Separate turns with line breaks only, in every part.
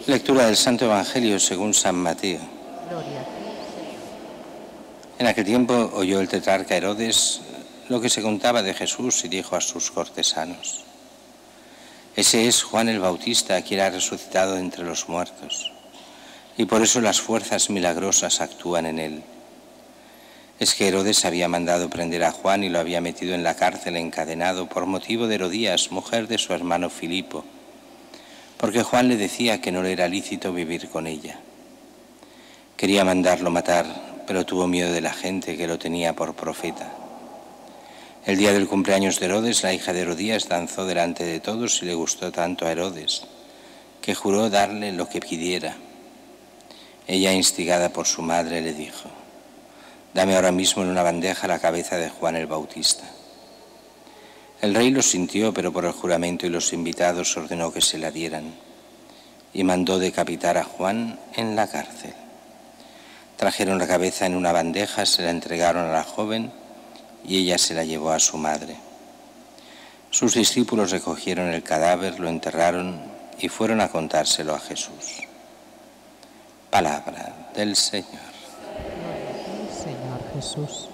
Lectura del Santo Evangelio según San Mateo.
Gloria a ti, Señor.
En aquel tiempo oyó el tetrarca Herodes lo que se contaba de Jesús y dijo a sus cortesanos: Ese es Juan el Bautista, quien ha resucitado entre los muertos, y por eso las fuerzas milagrosas actúan en él. Es que Herodes había mandado prender a Juan y lo había metido en la cárcel encadenado por motivo de Herodías, mujer de su hermano Filipo, porque Juan le decía que no le era lícito vivir con ella. Quería mandarlo matar, pero tuvo miedo de la gente, que lo tenía por profeta. El día del cumpleaños de Herodes, la hija de Herodías danzó delante de todos y le gustó tanto a Herodes, que juró darle lo que pidiera. Ella, instigada por su madre, le dijo: Dame ahora mismo en una bandeja la cabeza de Juan el Bautista. El rey lo sintió, pero por el juramento y los invitados ordenó que se la dieran, y mandó decapitar a Juan en la cárcel. Trajeron la cabeza en una bandeja, se la entregaron a la joven, y ella se la llevó a su madre. Sus discípulos recogieron el cadáver, lo enterraron y fueron a contárselo a Jesús. Palabra del Señor.
Gloria a ti, Señor Jesús.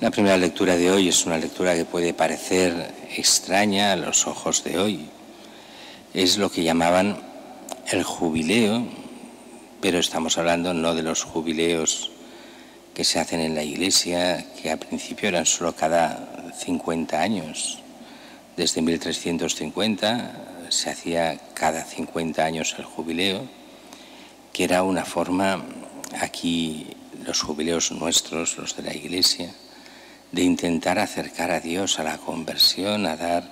La primera lectura de hoy es una lectura que puede parecer extraña a los ojos de hoy. Es lo que llamaban el jubileo, pero estamos hablando no de los jubileos que se hacen en la Iglesia, que al principio eran solo cada 50 años. Desde 1350 se hacía cada 50 años el jubileo, que era una forma, aquí los jubileos nuestros, los de la Iglesia, de intentar acercar a Dios, a la conversión, a dar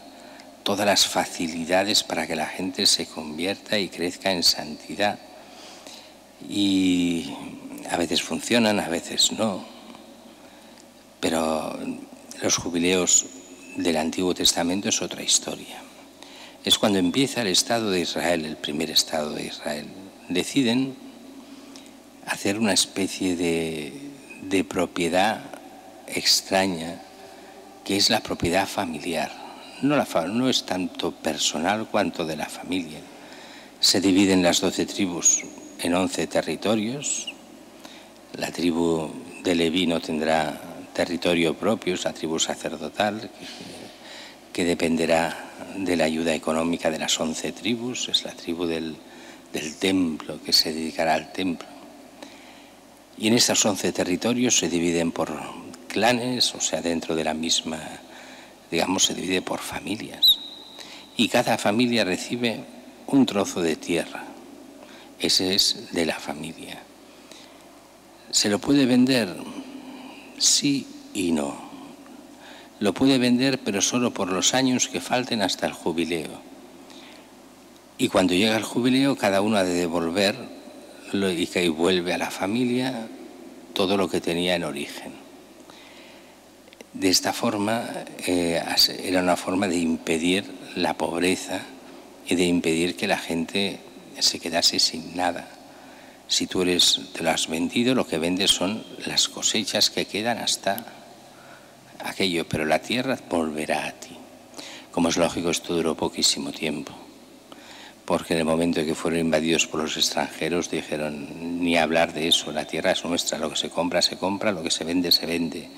todas las facilidades para que la gente se convierta y crezca en santidad. Y a veces funcionan, a veces no. Pero los jubileos del Antiguo Testamento es otra historia. Es cuando empieza el Estado de Israel, el primer Estado de Israel. Deciden hacer una especie de propiedad extraña, que es la propiedad familiar. No es tanto personal cuanto de la familia. Se dividen las 12 tribus en 11 territorios. La tribu de Leví no tendrá territorio propio, es la tribu sacerdotal, que dependerá de la ayuda económica de las 11 tribus. Es la tribu del templo, que se dedicará al templo. Y en estos 11 territorios se dividen por clanes, o sea, dentro de la misma, digamos, se divide por familias. Y cada familia recibe un trozo de tierra. Ese es de la familia. ¿Se lo puede vender? Sí y no. Lo puede vender, pero solo por los años que falten hasta el jubileo. Y cuando llega el jubileo, cada uno ha de devolver y que vuelve a la familia todo lo que tenía en origen. De esta forma, era una forma de impedir la pobreza y de impedir que la gente se quedase sin nada. Si tú te lo has vendido, lo que vendes son las cosechas que quedan hasta aquello, pero la tierra volverá a ti. Como es lógico, esto duró poquísimo tiempo, porque en el momento en que fueron invadidos por los extranjeros dijeron: ni hablar de eso, la tierra es nuestra, lo que se compra, lo que se vende,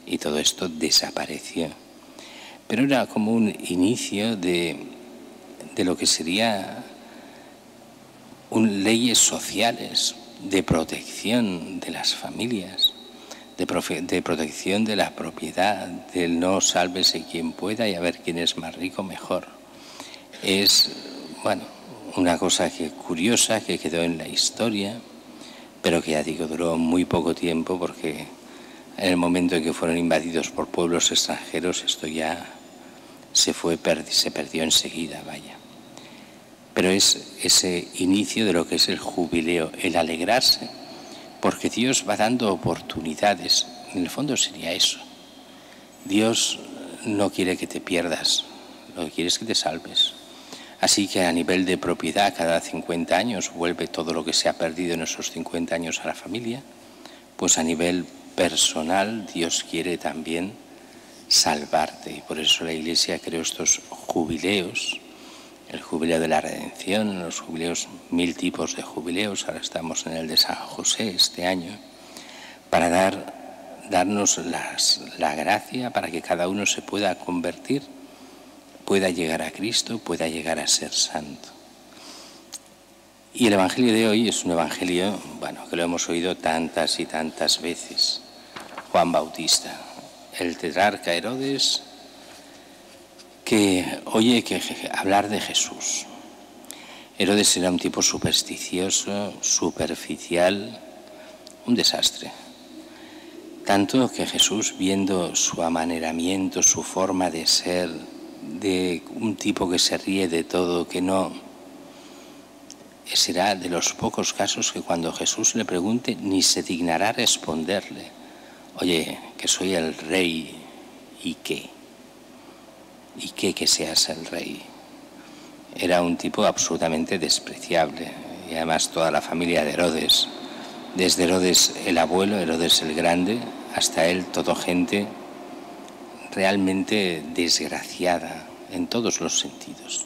y todo esto desapareció. Pero era como un inicio de lo que sería leyes sociales de protección de las familias, de protección de la propiedad, del no sálvese quien pueda y a ver quién es más rico mejor. Es, bueno, una cosa curiosa que quedó en la historia, pero que ya digo, duró muy poco tiempo, porque en el momento en que fueron invadidos por pueblos extranjeros, esto ya se perdió enseguida, vaya. Pero es ese inicio de lo que es el jubileo, el alegrarse, porque Dios va dando oportunidades. En el fondo sería eso. Dios no quiere que te pierdas, lo que quiere es que te salves. Así que a nivel de propiedad, cada 50 años vuelve todo lo que se ha perdido en esos 50 años a la familia. Pues a nivel personal, Dios quiere también salvarte. Y por eso la Iglesia creó estos jubileos, el jubileo de la redención, los jubileos, 1000 tipos de jubileos, ahora estamos en el de San José este año, para darnos la gracia para que cada uno se pueda convertir, pueda llegar a Cristo, pueda llegar a ser santo. Y el Evangelio de hoy es un Evangelio, bueno, que lo hemos oído tantas y tantas veces. Juan Bautista, el tetrarca Herodes, que oye hablar de Jesús. Herodes era un tipo supersticioso, superficial, un desastre. Tanto que Jesús, viendo su amaneramiento, su forma de ser, de un tipo que se ríe de todo, que no... será de los pocos casos que cuando Jesús le pregunte ni se dignará responderle: oye, que soy el rey, ¿y qué? ¿Y qué que seas el rey? Era un tipo absolutamente despreciable. Y además toda la familia de Herodes, desde Herodes el abuelo, Herodes el grande, hasta él, todo gente realmente desgraciada en todos los sentidos.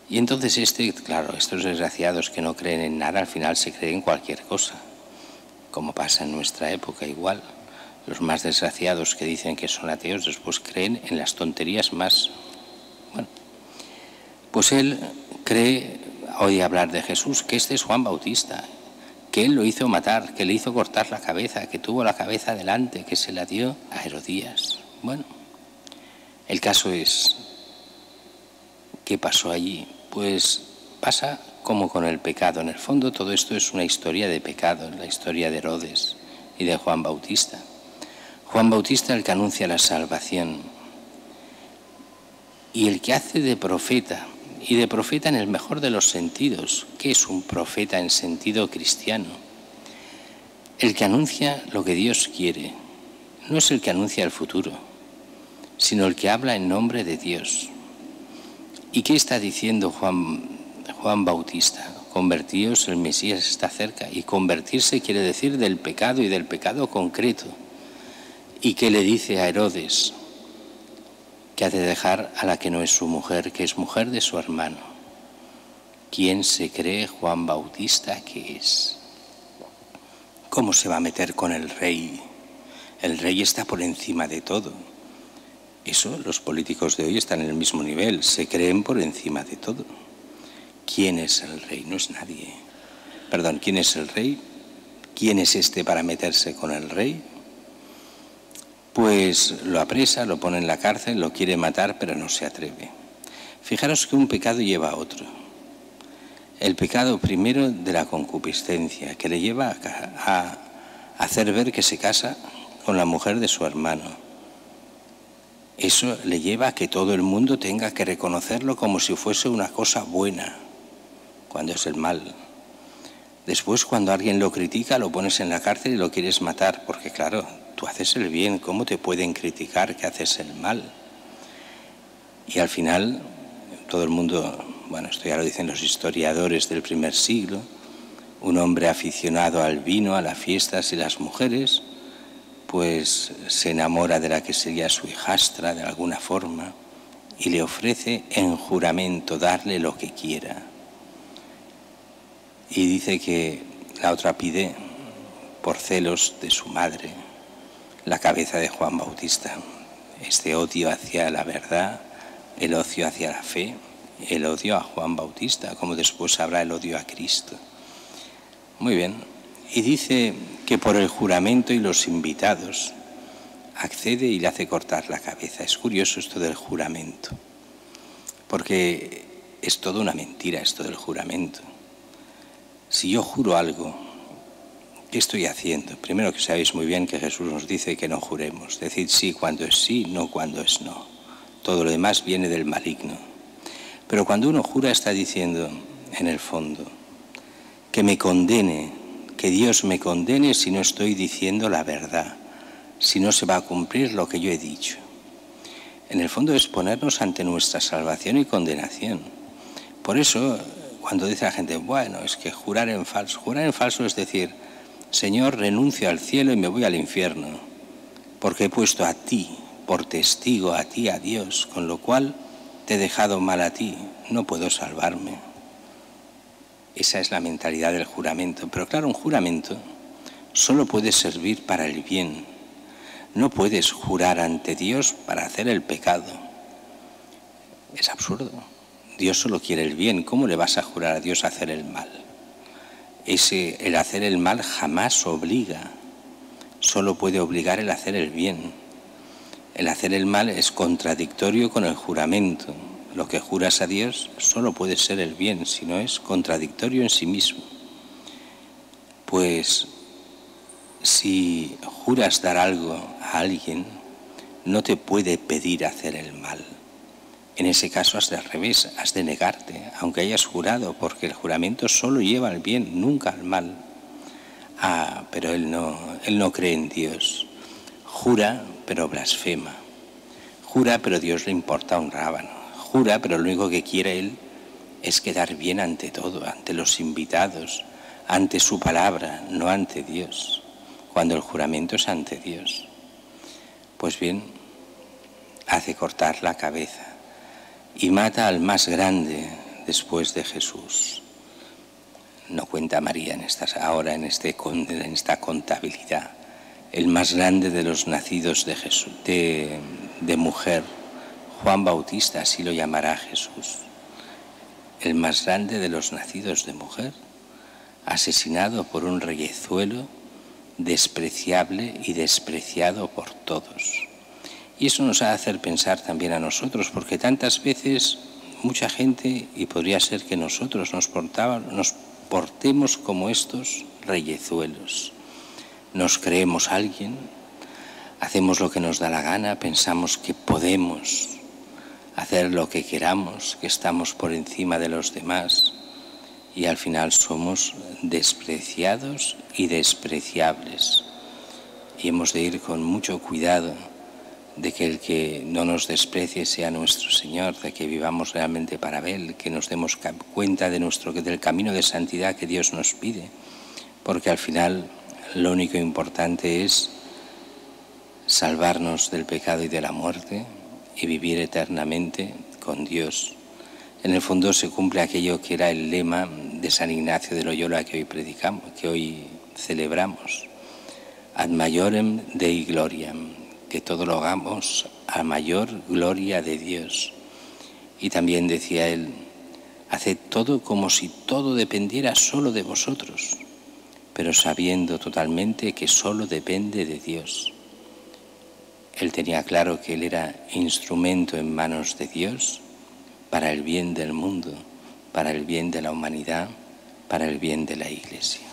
Y entonces claro, estos desgraciados que no creen en nada, al final se creen cualquier cosa, como pasa en nuestra época igual. Los más desgraciados que dicen que son ateos después creen en las tonterías más... Bueno, pues él cree, oye hablar de Jesús, que este es Juan Bautista, que él lo hizo matar, que le hizo cortar la cabeza, que tuvo la cabeza delante, que se la dio a Herodías. Bueno, el caso es... ¿qué pasó allí? Pues pasa como con el pecado. En el fondo todo esto es una historia de pecado, la historia de Herodes y de Juan Bautista. Juan Bautista, el que anuncia la salvación, y el que hace de profeta, y de profeta en el mejor de los sentidos. ¿Qué es un profeta en sentido cristiano? El que anuncia lo que Dios quiere. No es el que anuncia el futuro, sino el que habla en nombre de Dios. ¿Y qué está diciendo Juan Bautista? Convertíos, el Mesías está cerca. Y convertirse quiere decir del pecado y del pecado concreto. ¿Y qué le dice a Herodes? Que ha de dejar a la que no es su mujer, que es mujer de su hermano. ¿Quién se cree Juan Bautista que es? ¿Cómo se va a meter con el rey? El rey está por encima de todo. Eso, los políticos de hoy están en el mismo nivel, se creen por encima de todo. ¿Quién es el rey? No es nadie. Perdón, ¿quién es el rey? ¿Quién es este para meterse con el rey? Pues lo apresa, lo pone en la cárcel, lo quiere matar, pero no se atreve. Fijaros que un pecado lleva a otro. El pecado primero de la concupiscencia, que le lleva a hacer ver que se casa con la mujer de su hermano. Eso le lleva a que todo el mundo tenga que reconocerlo como si fuese una cosa buena, cuando es el mal. Después, cuando alguien lo critica, lo pones en la cárcel y lo quieres matar, porque claro, tú haces el bien, ¿cómo te pueden criticar que haces el mal? Y al final, todo el mundo, bueno, esto ya lo dicen los historiadores del primer siglo, un hombre aficionado al vino, a las fiestas y las mujeres, pues se enamora de la que sería su hijastra de alguna forma y le ofrece en juramento darle lo que quiera. Y dice que la otra pide, por celos de su madre, la cabeza de Juan Bautista. Este odio hacia la verdad, el odio hacia la fe, el odio a Juan Bautista, como después habrá el odio a Cristo. Muy bien. Y dice que por el juramento y los invitados accede y le hace cortar la cabeza. Es curioso esto del juramento, porque es toda una mentira esto del juramento. Si yo juro algo, ¿qué estoy haciendo? Primero, que sabéis muy bien que Jesús nos dice que no juremos. Decid sí cuando es sí, no cuando es no. Todo lo demás viene del maligno. Pero cuando uno jura está diciendo, en el fondo, que me condene, que Dios me condene si no estoy diciendo la verdad, si no se va a cumplir lo que yo he dicho. En el fondo es ponernos ante nuestra salvación y condenación. Por eso, cuando dice la gente, bueno, es que jurar en falso es decir, Señor, renuncio al cielo y me voy al infierno, porque he puesto a ti por testigo a ti, a Dios, con lo cual te he dejado mal a ti, no puedo salvarme. Esa es la mentalidad del juramento. Pero claro, un juramento solo puede servir para el bien. No puedes jurar ante Dios para hacer el pecado. Es absurdo. Dios solo quiere el bien. ¿Cómo le vas a jurar a Dios a hacer el mal? El hacer el mal jamás obliga. Solo puede obligar el hacer el bien. El hacer el mal es contradictorio con el juramento. Lo que juras a Dios solo puede ser el bien, si no es contradictorio en sí mismo. Pues si juras dar algo a alguien, no te puede pedir hacer el mal. En ese caso has de al revés, has de negarte, aunque hayas jurado, porque el juramento solo lleva al bien, nunca al mal. Pero él no cree en Dios. Jura, pero blasfema. Jura, pero Dios le importa un rábano. Jura, pero lo único que quiere él es quedar bien ante todo, ante los invitados, ante su palabra, no ante Dios, cuando el juramento es ante Dios. Pues bien, hace cortar la cabeza y mata al más grande después de Jesús. No cuenta María ahora en esta contabilidad. El más grande de los nacidos de Jesús, de mujer, Juan Bautista, así lo llamará Jesús. El más grande de los nacidos de mujer, asesinado por un reyezuelo, despreciable y despreciado por todos. Y eso nos ha de hacer pensar también a nosotros, porque tantas veces mucha gente, y podría ser que nosotros nos portemos como estos reyezuelos. Nos creemos alguien, hacemos lo que nos da la gana, pensamos que podemos hacer lo que queramos, que estamos por encima de los demás, y al final somos despreciados y despreciables. Y hemos de ir con mucho cuidado de que el que no nos desprecie sea nuestro Señor, de que vivamos realmente para Él, que nos demos cuenta del camino de santidad que Dios nos pide, porque al final lo único importante es salvarnos del pecado y de la muerte y vivir eternamente con Dios. En el fondo se cumple aquello que era el lema de San Ignacio de Loyola que hoy predicamos, que hoy celebramos. Ad maiorem Dei gloriam, que todo lo hagamos a mayor gloria de Dios. Y también decía él, haced todo como si todo dependiera solo de vosotros, pero sabiendo totalmente que solo depende de Dios. Él tenía claro que él era instrumento en manos de Dios para el bien del mundo, para el bien de la humanidad, para el bien de la Iglesia.